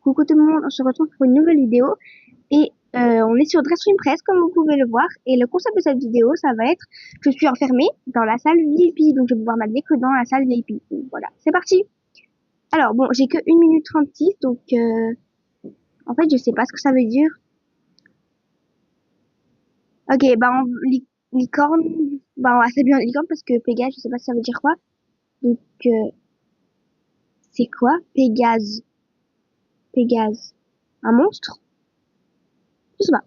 coucou tout le monde, on se retrouve pour une nouvelle vidéo et on est sur Dressroom Press comme vous pouvez le voir et le concept de cette vidéo ça va être je suis enfermée dans la salle VIP donc je vais pouvoir m'habiller que dans la salle VIP. Donc, voilà, c'est parti. Alors bon, j'ai que 1 minute 36 donc en fait je sais pas ce que ça veut dire. Ok, bah licorne, bah on va s'habiller en licorne parce que Pégase je sais pas si ça veut dire quoi. Donc c'est quoi Pégase? Pégase, un monstre? Je sais pas.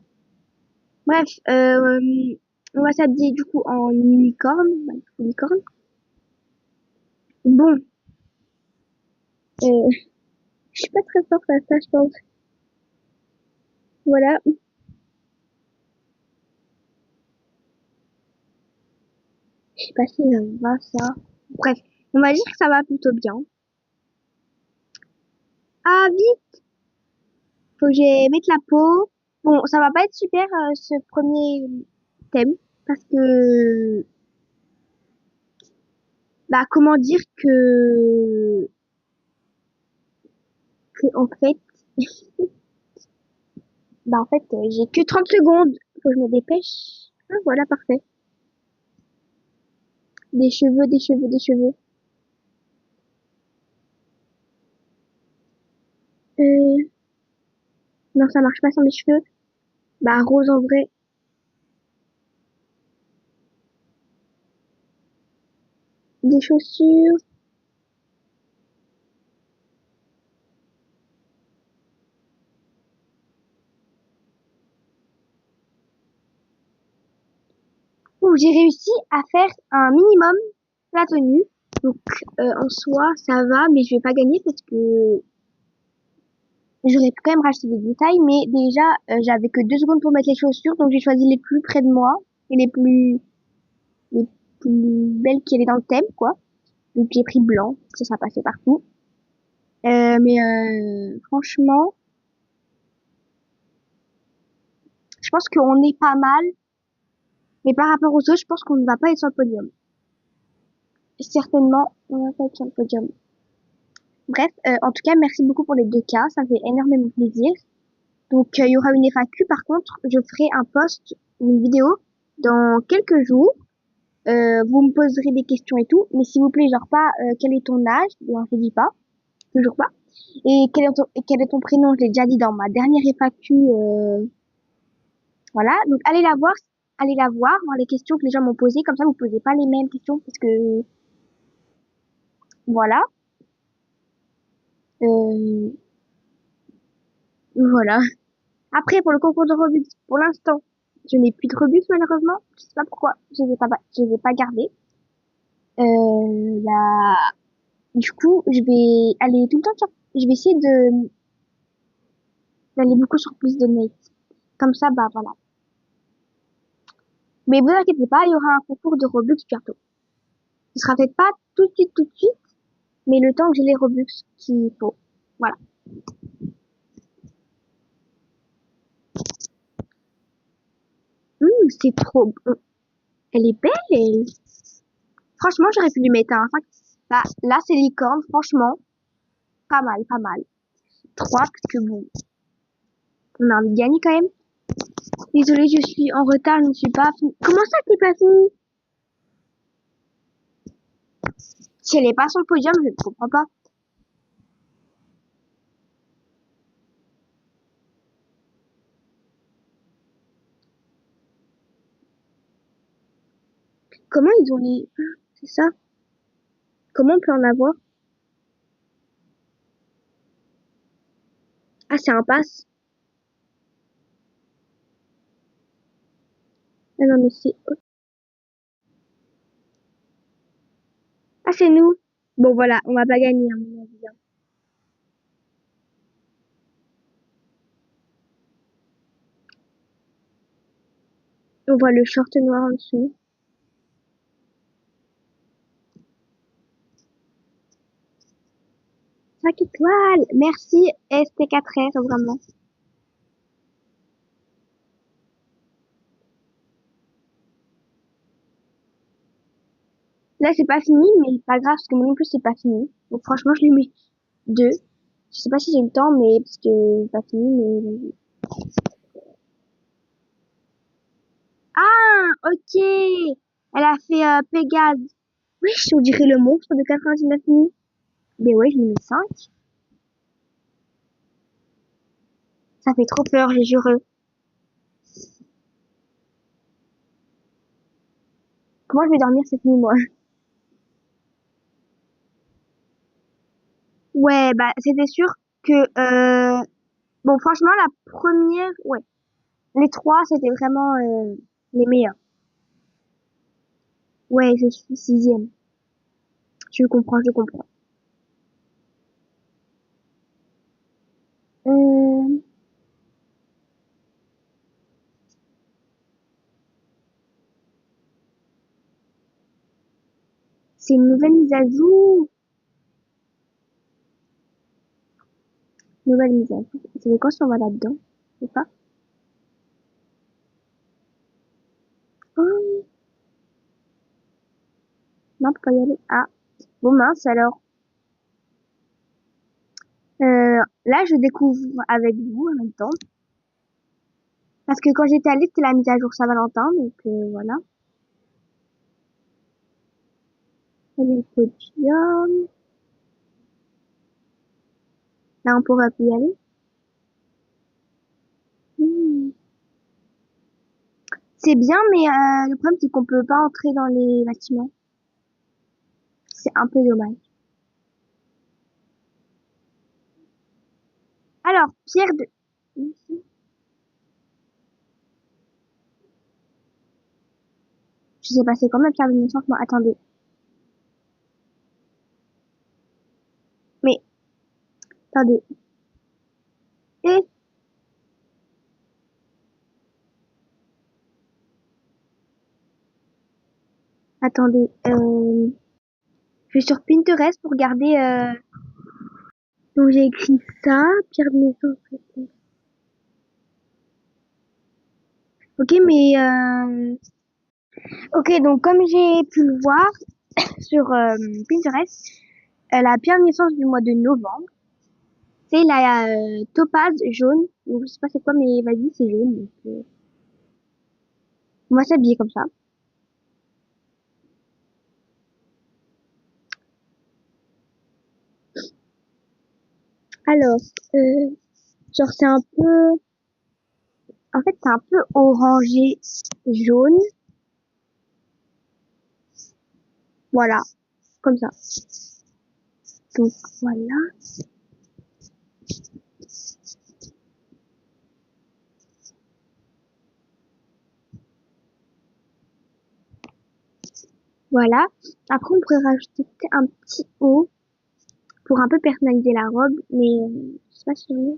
Bref, on va s'habiller du coup en unicorne. Bah, du coup, licorne. Bon, je suis pas très forte à ça, je pense. Voilà. Je sais pas si ça va ça. Bref, on va dire que ça va plutôt bien. Ah vite, faut que je mette la peau. Bon, ça va pas être super ce premier thème parce que bah comment dire que en fait bah en fait j'ai que 30 secondes. Faut que je me dépêche. Ah voilà, parfait. Des cheveux, des cheveux, des cheveux. Euh, non, ça marche pas sans mes cheveux. Bah, rose en vrai. Des chaussures. Où j'ai réussi à faire un minimum la tenue. Donc, en soi, ça va, mais je vais pas gagner parce que j'aurais pu quand même racheter des détails. Mais déjà, j'avais que 2 secondes pour mettre les chaussures. Donc, j'ai choisi les plus près de moi et les plus belles qui allaient dans le thème, quoi. Donc, j'ai pris blanc. Ça passait partout. Mais franchement, je pense qu'on est pas mal. Mais par rapport aux autres, je pense qu'on ne va pas être sur le podium. Certainement, on va pas être sur le podium. Bref, en tout cas, merci beaucoup pour les 2 cas, ça me fait énormément plaisir. Donc, il y aura une FAQ. Par contre, je ferai un post, une vidéo dans quelques jours. Vous me poserez des questions et tout, mais s'il vous plaît, genre pas quel est ton âge, bien je dis pas, toujours pas. Et quel est ton prénom, je l'ai déjà dit dans ma dernière FAQ. Voilà, donc allez la voir les questions que les gens m'ont posées, comme ça vous posez pas les mêmes questions parce que voilà. Euh, voilà. Après, pour le concours de Robux, pour l'instant, je n'ai plus de Robux malheureusement. Je sais pas pourquoi. Je les ai pas gardés. Là, du coup, je vais aller tout le temps je vais essayer d'aller beaucoup sur plus de mates. Comme ça, bah voilà. Mais vous inquiétez pas, il y aura un concours de Robux bientôt. Ce sera peut-être pas tout de suite, mais le temps que j'ai les Robux qu'il faut. Voilà. C'est trop bon. Elle est belle, elle. Franchement, j'aurais pu lui mettre un 5. Là, c'est licorne, franchement. Pas mal, pas mal. 3 parce que bon, on a envie de gagner quand même. Désolée, je suis en retard, je ne suis pas finie. Comment ça, t'es pas fini? Si elle est pas sur le podium, je ne comprends pas. Comment ils ont les... C'est ça? Comment on peut en avoir? Ah, c'est un pass. Ah non, mais c'est... Ah, c'est nous. Bon, voilà, on va pas gagner, à mon avis, hein. On voit le short noir en dessous. 5 étoiles. Merci, ST4R, vraiment. Là, c'est pas fini, mais pas grave, parce que moi non plus, c'est pas fini. Donc, franchement, je lui mets 2. Je sais pas si j'ai le temps, mais parce que j'ai pas fini, mais vas-y. Ah, ok. Elle a fait Pégase. Oui, on dirait le monstre de 99 nuits. Ben ouais, je lui mets 5. Ça fait trop peur, j'ai jure. Comment je vais dormir cette nuit, moi? Ouais, bah c'était sûr que bon, franchement, la première, ouais, les trois, c'était vraiment les meilleurs. Ouais, je suis sixième. Je comprends, je comprends. Euh, c'est une nouvelle mise à jour. Nouvelle mise à jour. C'est quand on va là-dedans? Je sais pas. Oh, non, on peut pas y aller. Ah, bon mince alors. Là, je découvre avec vous en même temps. Parce que quand j'étais allée, c'était la mise à jour Saint-Valentin, donc voilà. Et le podium. Là, on pourra plus y aller. Hmm. C'est bien, mais le problème, c'est qu'on peut pas entrer dans les bâtiments. C'est un peu dommage. Alors, Pierre de... Je sais pas, c'est quand même Pierre de naissance, moi. Attendez. Mais, attendez. Et, attendez. Je vais sur Pinterest pour regarder... Donc, j'ai écrit ça. Pierre de naissance. Ok, mais... Ok, donc, comme j'ai pu le voir sur Pinterest, la pierre de naissance du mois de novembre, c'est la topaze jaune. Donc, je sais pas c'est quoi, mais vas-y, c'est jaune. Donc, on va s'habiller comme ça. Alors, euh, genre c'est un peu, en fait c'est un peu orangé jaune, voilà, comme ça. Donc voilà, voilà. Après on pourrait rajouter peut-être un petit haut pour un peu personnaliser la robe, mais je sais pas si je...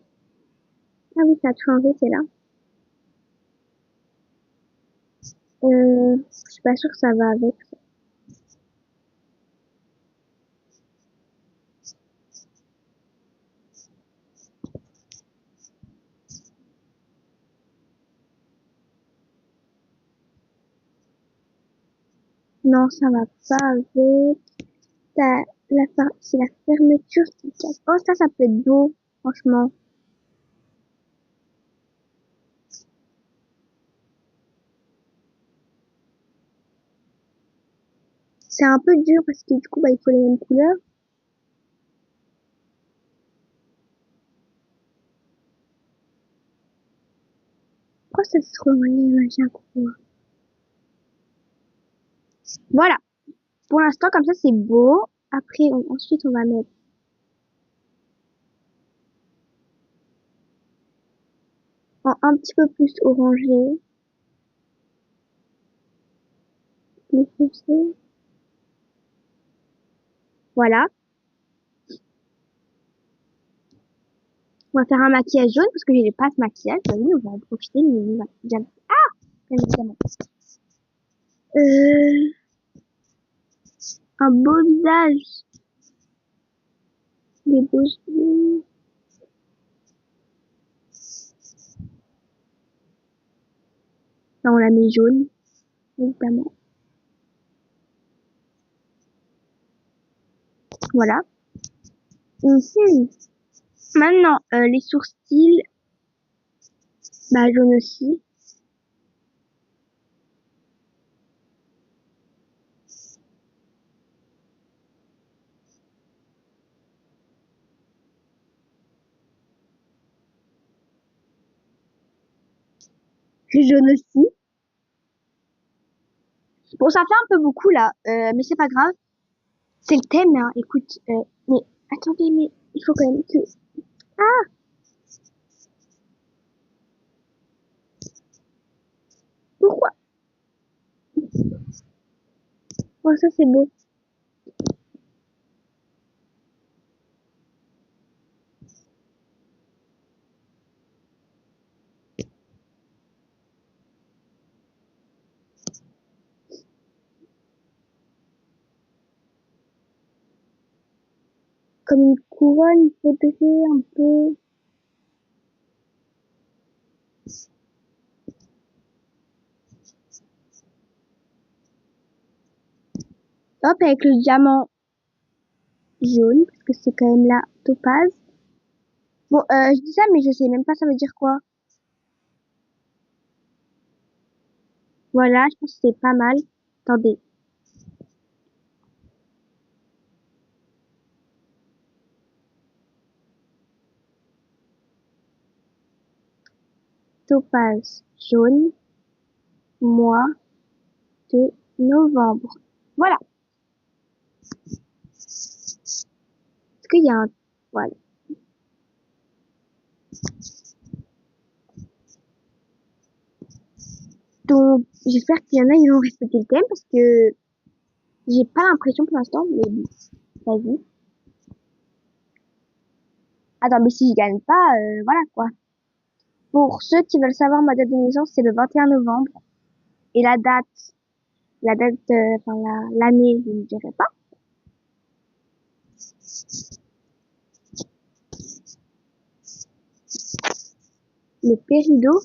Ah oui, ça a changé, c'est là. Je suis pas sûre que ça va avec. Non, ça va pas avec. C'est la fermeture qui casse. Oh, ça peut être beau, franchement. C'est un peu dur parce que du coup, bah, il faut les mêmes couleurs. Pourquoi ça se relie, machin, quoi. Voilà. Pour l'instant, comme ça, c'est beau. Après, ensuite, on va mettre en un petit peu plus orangé, plus foncé. Voilà. On va faire un maquillage jaune parce que j'ai pas ce maquillage. Bah oui, on va en profiter, mais on va bien, bien évidemment. Euh, un beau visage. Des beaux yeux. Là, on la met jaune, évidemment. Voilà. Ici. Maintenant, les sourcils, bah jaune aussi. Jaune aussi. Bon, ça fait un peu beaucoup là, mais c'est pas grave. C'est le thème, hein. Écoute, mais attendez, mais il faut quand même que... Ah, pourquoi? Oh, ça c'est beau. Comme une couronne, il faudrait un peu... Hop, avec le diamant jaune, parce que c'est quand même la topaz. Bon, je dis ça, mais je sais même pas ça veut dire quoi. Voilà, je pense que c'est pas mal. Attendez. Topaz jaune, mois de novembre. Voilà. Est-ce qu'il y a un... Voilà. Donc, j'espère qu'il y en a, ils vont respecter le thème, parce que j'ai pas l'impression pour l'instant, mais bon, vas-y. Attends, mais si je gagne pas, voilà quoi. Pour ceux qui veulent savoir ma date de naissance, c'est le 21 novembre. Et la date, enfin l'année, je ne dirai pas. Le péridot,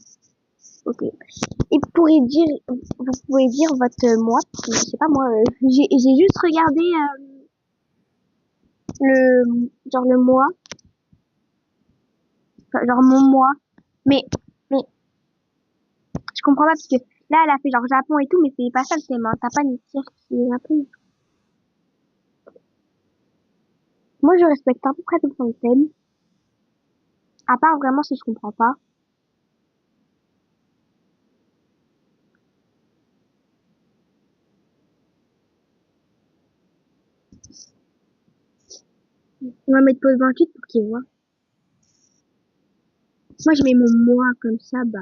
ok. Et vous pouvez dire votre mois, parce que je sais pas moi, j'ai juste regardé genre le mois, enfin, genre mon mois. Mais je comprends pas parce que là, elle a fait genre Japon et tout, mais c'est pas ça le thème, hein. T'as pas une pierre qui est Japon. Moi, je respecte à peu près tout le thème, à part vraiment si je comprends pas. On va mettre pause 28 pour qu'ils voient. Moi, je mets mon mois comme ça, bah.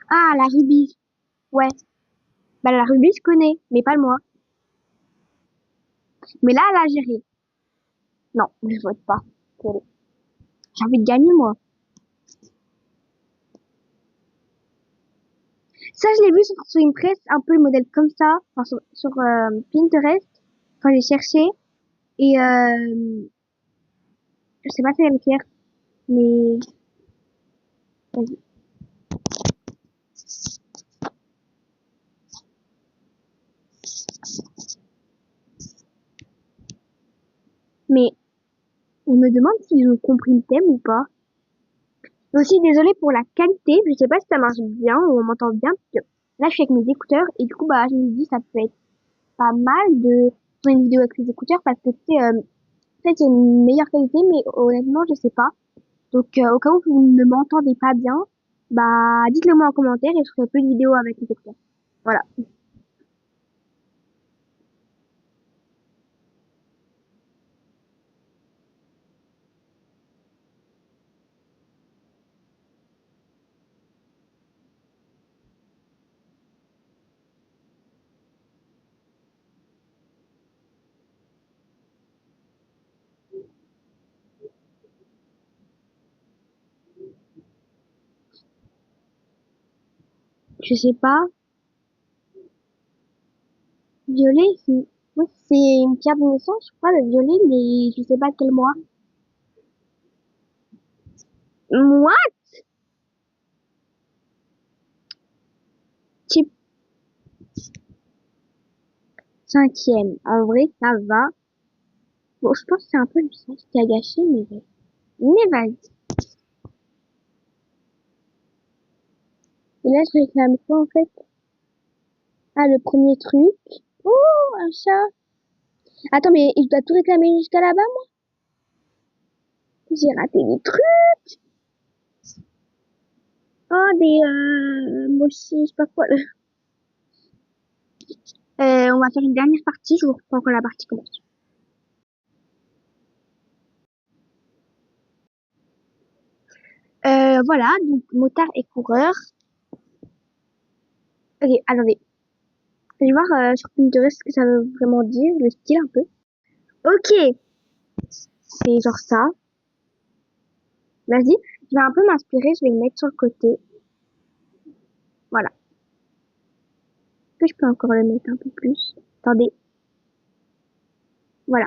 Ah, la rubis. Ouais. Bah, la rubis, je connais, mais pas le mois. Mais là, elle a géré. Non, je vote pas. Désolée. J'ai envie de gagner, moi. Ça, je l'ai vu sur une presse, un peu le modèle comme ça, enfin, sur Pinterest, quand j'ai cherché. Et je sais pas c'est laquelle, mais vas-y. Mais on me demande s'ils ont compris le thème ou pas. Mais aussi, désolée pour la qualité, je sais pas si ça marche bien ou on m'entend bien, parce que là, je suis avec mes écouteurs, et du coup, bah, je me dis, ça peut être pas mal de faire une vidéo avec les écouteurs, parce que, tu sais, peut-être il y a une meilleure qualité, mais honnêtement, je sais pas. Donc, au cas où vous ne m'entendez pas bien, bah, dites-le moi en commentaire et je ferai plus de vidéos avec les écouteurs. Voilà. Je sais pas. Violet, oui, c'est une pierre de naissance, je crois, le violet, mais je sais pas quel mois. Moi, type 5e. En vrai, ça va. Bon, je pense que c'est un peu le message qui a gâché, mais ouais. Mais vas-y. Et là, je réclame quoi, en fait? Ah, le premier truc. Oh, un chat. Attends, mais je dois tout réclamer jusqu'à là-bas, moi? J'ai raté des trucs. Oh, moi aussi, je sais pas quoi. On va faire une dernière partie. Je vous reprends quand la partie commence. Voilà, donc motard et coureur. Ok, attendez. Je vais voir sur Pinterest ce que ça veut vraiment dire, le style un peu. Ok, c'est genre ça. Vas-y, je vais un peu m'inspirer, je vais le mettre sur le côté. Voilà. Est-ce que je peux encore le mettre un peu plus? Attendez, voilà.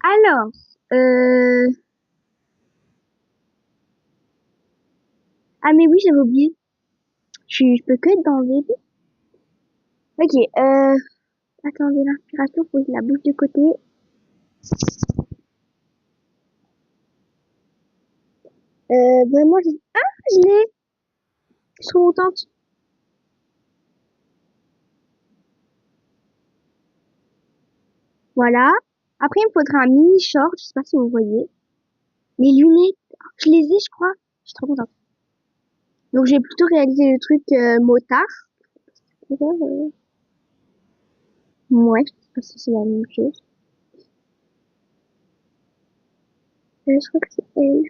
Alors, euh... ah mais oui, j'avais oublié. Je peux que être dans le VB. Ok, attendez, l'inspiration, faut que je la bouge de côté. Vraiment, je l'ai. Je suis trop contente. Voilà. Après, il me faudra un mini short, je sais pas si vous voyez. Les lunettes, je les ai, je crois. Je suis trop contente. Donc, j'ai plutôt réalisé le truc motard. Ouais, je sais pas si c'est la même chose. Je crois que c'est elle.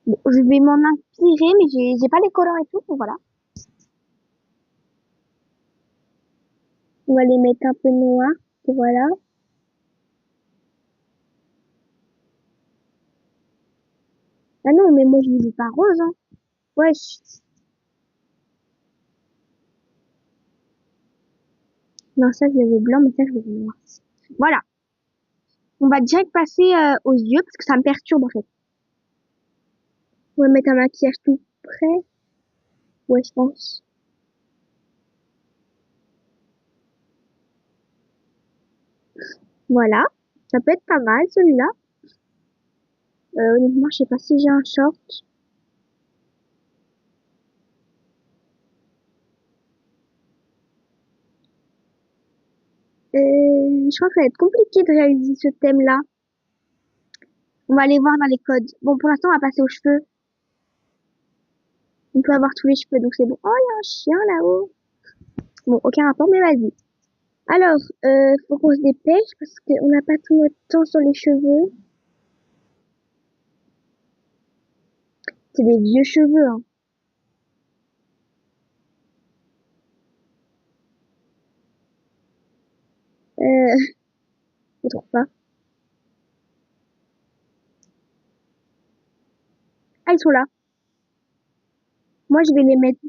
Bon, je vais m'en inspirer, mais j'ai pas les collants et tout, donc voilà. On va les mettre un peu noirs, voilà. Ah non, mais moi je les veux pas rose, hein. Wesh. Non, ça je les veux blanc, mais ça je les veux noir. Voilà. On va direct passer aux yeux, parce que ça me perturbe en fait. On va mettre un maquillage tout près. Ouais, je pense. Voilà. Ça peut être pas mal, celui-là. Honnêtement, je sais pas si j'ai un short. Je crois que ça va être compliqué de réaliser ce thème-là. On va aller voir dans les codes. Bon, pour l'instant, on va passer aux cheveux. On peut avoir tous les cheveux, donc c'est bon. Oh, il y a un chien là-haut. Bon, aucun rapport, mais vas-y. Alors, faut qu'on se dépêche parce qu'on n'a pas tout notre temps sur les cheveux. C'est des vieux cheveux, hein. Euh, je trouve pas. Ah, ils sont là. Moi, je vais les mettre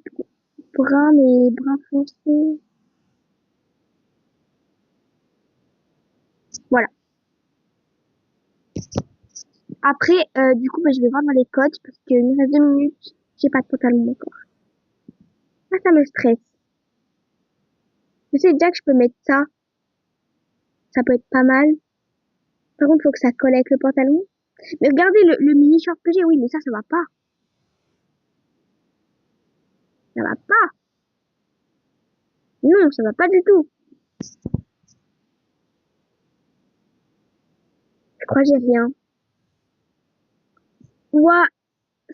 bruns, mais brun foncé. Voilà. Après, du coup, bah, je vais voir dans les codes parce qu'il me reste 2 minutes. J'ai pas de pantalon encore. Ah, ça me stresse. Je sais déjà que je peux mettre ça. Ça peut être pas mal. Par contre, faut que ça colle avec le pantalon. Mais regardez le mini short que j'ai. Oui, mais ça va pas. Ça va pas. Non, ça va pas du tout. Je crois que j'ai rien. Ouah,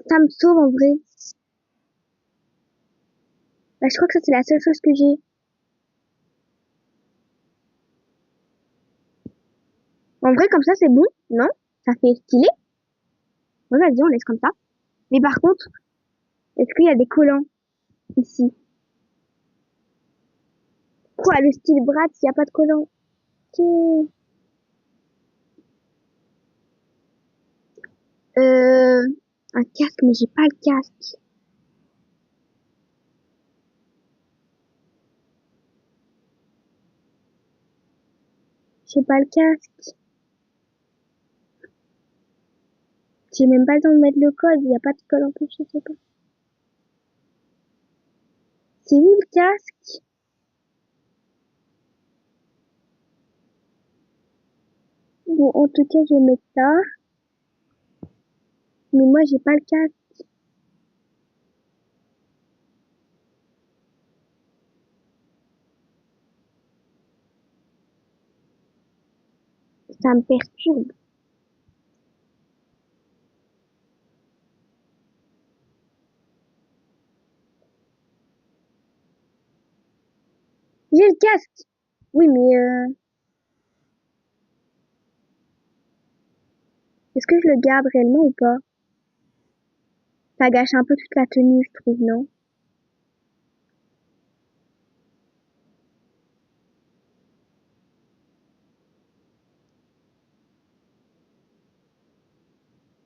ça me sauve en vrai. Bah, je crois que ça, c'est la seule chose que j'ai. En vrai, comme ça, c'est bon, non? Ça fait stylé. Ouais, vas-y, on laisse comme ça. Mais par contre, est-ce qu'il y a des collants ici? Quoi, le style Bratz, il n'y a pas de collants? Ok. Euh, un casque, mais j'ai pas le casque. J'ai pas le casque. J'ai même pas le temps de mettre le code. Il y a pas de code en plus, je sais pas. C'est où le casque? Bon, en tout cas, je vais mettre ça. Mais moi, j'ai pas le casque. Ça me perturbe. J'ai le casque. Oui, mais est-ce que je le garde réellement ou pas? Ça gâche un peu toute la tenue, je trouve, non?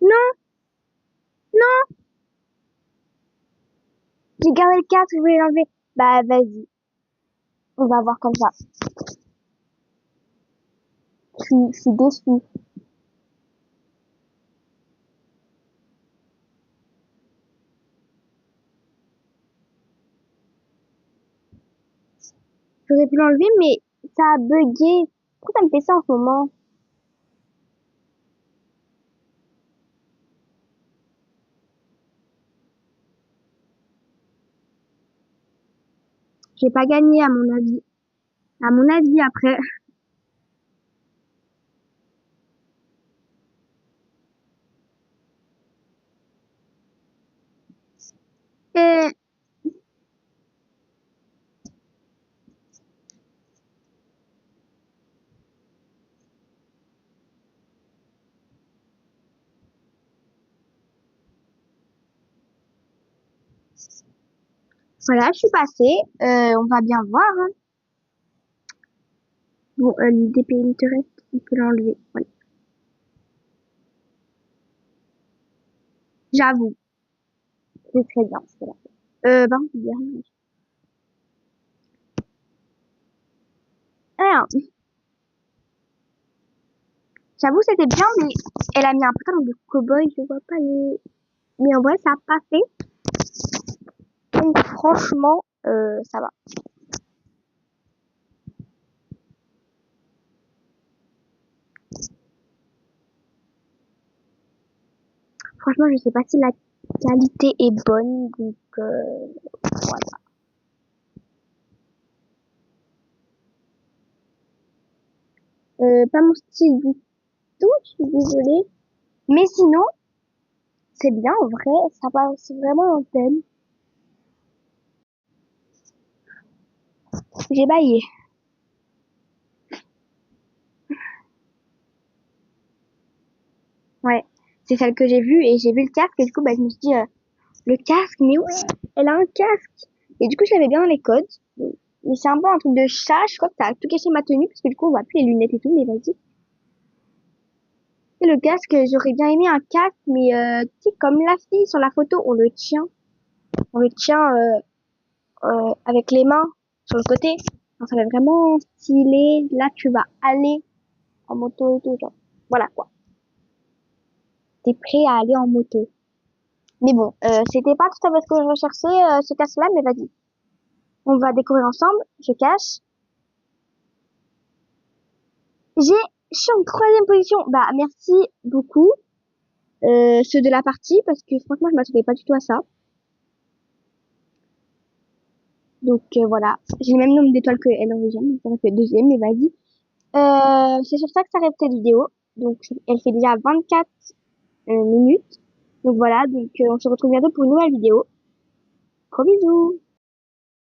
Non, non, j'ai gardé le casque, je voulais l'enlever. Bah, vas-y, on va voir comme ça. Je suis déçue. J'aurais pu l'enlever, mais ça a bugué. Pourquoi ça me fait ça en ce moment? J'ai pas gagné, à mon avis. À mon avis, après. Et, voilà, je suis passée. On va bien voir, hein. Bon, l'IDP Pinterest, on peut l'enlever. Voilà. J'avoue, c'est très bien. Voilà. Par contre, il y a rien. Rien. J'avoue, c'était bien, mais elle a mis un peu de cow-boy, je vois pas les... Mais en vrai, ça a pas fait. Donc, franchement, ça va. Franchement, je sais pas si la qualité est bonne, donc voilà. Pas mon style du tout, je suis désolée. Mais sinon, c'est bien, en vrai, ça va, c'est vraiment un thème. J'ai baillé. Ouais, c'est celle que j'ai vue et j'ai vu le casque et du coup, bah, je me suis dit, le casque, mais ouais, elle a un casque. Et du coup, je l'avais bien dans les codes. Mais c'est un peu un truc de chat, je crois que ça a tout caché ma tenue parce que du coup, on voit plus les lunettes et tout, mais vas-y. Et le casque, j'aurais bien aimé un casque, mais tu sais, comme la fille sur la photo, on le tient avec les mains sur le côté. Enfin, ça va être vraiment stylé. Là, tu vas aller en moto et tout, genre. Voilà, quoi. T'es prêt à aller en moto. Mais bon, c'était pas tout à fait ce que je recherchais, ce casque-là, mais vas-y. On va découvrir ensemble. Je cache. Je suis en troisième position. Bah, merci beaucoup, ceux de la partie, parce que franchement, je m'attendais pas du tout à ça. Donc, voilà. J'ai le même nombre d'étoiles que elle en deuxième, donc ça fait deuxième, mais vas-y. C'est sur ça que s'arrête cette vidéo. Donc, elle fait déjà 24 minutes. Donc voilà, donc on se retrouve bientôt pour une nouvelle vidéo. Gros bisous!